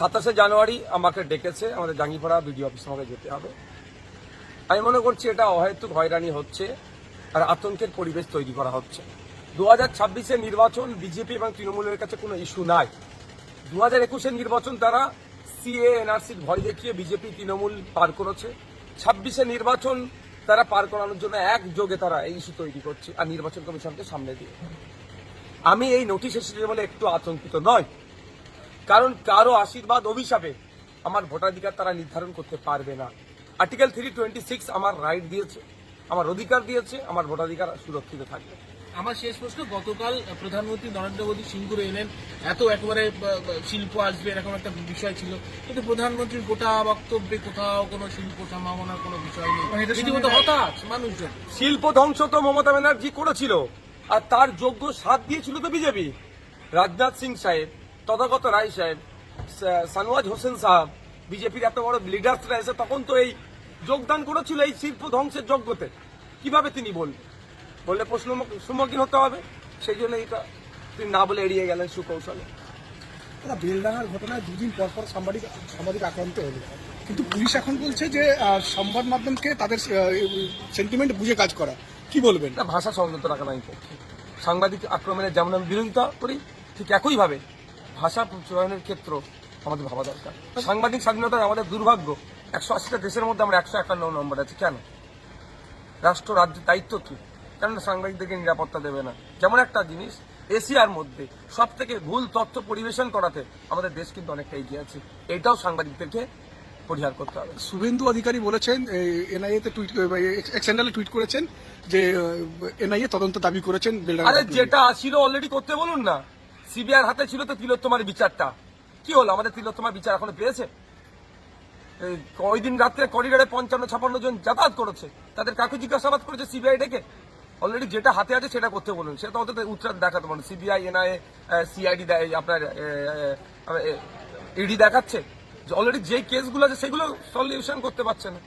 27 জানুয়ারি আমাকে ডেকেছে, আমাদের জাঙ্গিপাড়া বিডিও অফিসে আমাকে যেতে হবে। আমি মনে করছি এটা অহেতুক হয়রানি হচ্ছে আর আতঙ্কের পরিবেশ তৈরি করা হচ্ছে। 2026-এর নির্বাচন বিজেপি এবং তৃণমূলের কাছে কোনো ইস্যু নাই। 2021-এর নির্বাচন তারা সিএ এনআরসির ভয় দেখিয়ে বিজেপি তৃণমূল পার করেছে। 26-এর নির্বাচন তারা পার করানোর জন্য একযোগে তারা এই ইস্যু তৈরি করছে আর নির্বাচন কমিশনকে সামনে দিয়ে। আমি এই নোটিশ এসেছে বলে একটু আতঙ্কিত নয়, কারণ কারো আশীর্বাদ অভিশাপে আমার ভোটাধিকার তারা নির্ধারণ করতে পারবে না। আর্টিকেল 326 আমার রাইট দিয়েছে, আমার অধিকার দিয়েছে, আমার ভোটাধিকার সুরক্ষিত থাকবে। আমার শেষ প্রশ্ন, গতকাল প্রধানমন্ত্রী নরেন্দ্র মোদী সিঙ্গুরে এলেন, একেবারে শিল্প আসবে এরকম একটা বিষয় ছিল, কিন্তু প্রধানমন্ত্রীর গোটা বক্তব্যে কোথাও কোনো শিল্প সম্ভাবনার কোনো বিষয় নেই। রীতিমতো হতাশ মানুষজন। শিল্প ধ্বংস তো মমতা ব্যানার্জি করেছিল, আর তার যোগ্য সাথ দিয়েছিল তো বিজেপি। রাজনাথ সিং সাহেব, তথাগত রায় সাহেব, সানওয়াজ হোসেন সাহেব, বিজেপির এত বড় লিডার্সরা এসে তখন তো এই যোগদান করেছিল এই শিল্প ধ্বংসের যজ্ঞতে। কিভাবে তিনি বললে প্রশ্ন সম্মুখীন হতে হবে, সেই জন্য এটা তিনি না বলে এড়িয়ে গেলেন সুকৌশলে। বেলডাঙ্গার ঘটনায় দুদিন পর পর সাংবাদিক আক্রান্ত হলো, কিন্তু পুলিশ এখন বলছে যে সংবাদ মাধ্যমকে তাদের সেন্টিমেন্ট বুঝে কাজ করা। কি বলবেন? ভাষা সংযত রাখা নাই পক্ষে। সাংবাদিক আক্রমণের যেমন আমি বিরোধিতা করি, ঠিক একইভাবে ভাষা চয়নের ক্ষেত্র আমাদের ভাবা দরকার। সাংবাদিক স্বাধীনতার আমাদের দুর্ভাগ্য, 180টা দেশের মধ্যে আমরা 151 নম্বর আছি। কেন? রাষ্ট্র রাজ্যের দায়িত্ব কি? কেন সাংবাদিকদেরকে নিরাপত্তা দেবে না? যেমন একটা জিনিস, এশিয়ার মধ্যে সব থেকে ভুল তথ্য পরিবেশন করাতে আমাদের দেশ কিন্তু অনেকটা এগিয়ে আছে। এটাও সাংবাদিকদেরকে পরিহার করতে হবে। শুভেন্দু অধিকারী বলেছেন, এনআইএ-তে টুইট করেছেন যে এনআইএ তদন্ত দাবি করেছেন। আরে যেটা ছিল অলরেডি করতে বলুন না। সিবিআইর হাতে ছিল তো তিলোত্তমার বিচারটা, কি হলো? আমাদের তিলোত্তমার বিচার এখনো পেয়েছে? ওই দিন রাত্রে করিডোরে 55-56 জন যাতায়াত করেছে, তাদের কাকে জিজ্ঞাসাবাদ করেছে সিবিআই ডেকে? অলরেডি যেটা হাতে আছে সেটা করতে বলুন, সেটা অন্তত উত্তর দেখাতে বলুন। সিবিআই, এনআইএ, সিআইডি, আপনার ইডি দেখাচ্ছে যে অলরেডি যে কেসগুলো আছে সেগুলো সলিউশন করতে পারছে না।